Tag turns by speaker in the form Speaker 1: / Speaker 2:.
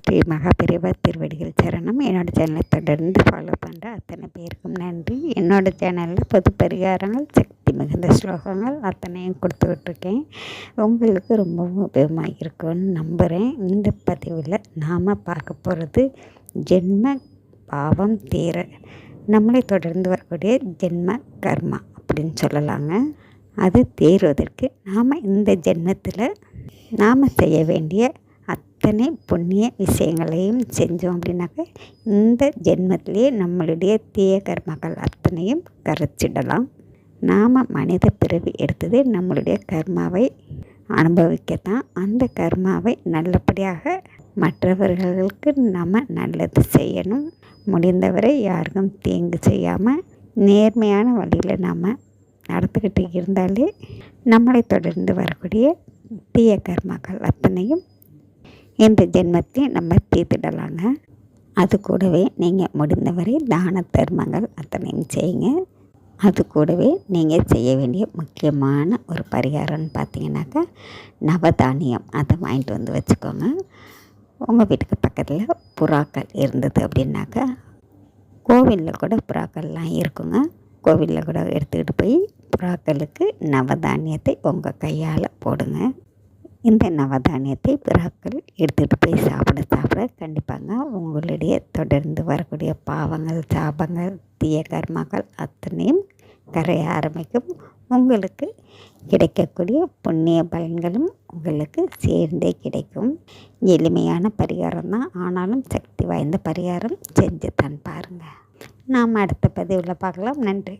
Speaker 1: ஸ்ரீ மகாபெரிவா திருவடிகள் சரணம். என்னோடய சேனலை தொடர்ந்து ஃபாலோ பண்ணுற அத்தனை பேருக்கும் நன்றி. என்னோடய சேனலில் பொது பரிகாரங்கள், சக்தி மிகுந்த ஸ்லோகங்கள் அத்தனையும் கொடுத்துக்கிட்ருக்கேன். உங்களுக்கு ரொம்பவும் உபயோகமாக இருக்கும்னு நம்புகிறேன். இந்த பதிவில் நாம் பார்க்க போகிறது ஜென்ம பாவம் தீர, நம்மளை தொடர்ந்து வரக்கூடிய ஜென்ம கர்மா அப்படின்னு சொல்லலாங்க. அது தீர்வதற்கு நாம் இந்த ஜென்மத்தில் நாம் செய்ய வேண்டிய அத்தனை புண்ணிய விஷயங்களையும் செஞ்சோம் அப்படின்னாக்க இந்த ஜென்மத்திலே நம்மளுடைய தீய கர்மங்கள் அத்தனையும் கரைச்சிடலாம். நாம் மனித பிறவி எடுத்தது நம்மளுடைய கர்மாவை அனுபவிக்கத்தான். அந்த கர்மாவை நல்லபடியாக மற்றவர்களுக்கு நம்ம நல்லது செய்யணும். முடிந்தவரை யாருக்கும் தீங்கு செய்யாமல் நேர்மையான வழியில் நாம் நடந்துக்கிட்டு இருந்தாலே நம்மளை தொடர்ந்து வரக்கூடிய தீய கர்மாக்கள் அத்தனையும் இந்த ஜென்மத்தையும் நம்ம தீர்த்திடலாங்க. அது கூடவே நீங்கள் முடிந்தவரை தான தர்மங்கள் அத்தனையும் செய்யுங்க. அது கூடவே நீங்கள் செய்ய வேண்டிய முக்கியமான ஒரு பரிகாரம்னு பார்த்தீங்கன்னாக்கா நவதானியம் அதை வாங்கிட்டு வந்து வச்சுக்கோங்க. உங்கள் வீட்டுக்கு பக்கத்தில் புறாக்கள் இருந்தது அப்படின்னாக்கா, கோவிலில் கூட புறாக்கள்லாம் இருக்குங்க. கோவிலில் கூட எடுத்துக்கிட்டு போய் புறாக்களுக்கு நவதானியத்தை உங்கள் கையால் போடுங்க. இந்த நவதானியத்தை புறாக்கள் எடுத்துகிட்டு போய் சாப்பிட கண்டிப்பாங்க உங்களுடைய தொடர்ந்து வரக்கூடிய பாவங்கள், சாபங்கள், தீய கர்மாக்கள் அத்தனையும் கரைய ஆரம்பிக்கும். உங்களுக்கு கிடைக்கக்கூடிய புண்ணிய பலன்களும் உங்களுக்கு சேர்ந்தே கிடைக்கும். எளிமையான பரிகாரம் தான், ஆனாலும் சக்தி வாய்ந்த பரிகாரம். செஞ்சு தான் பாருங்கள். நாம் அடுத்த பதிவில் பார்க்கலாம். நன்றி.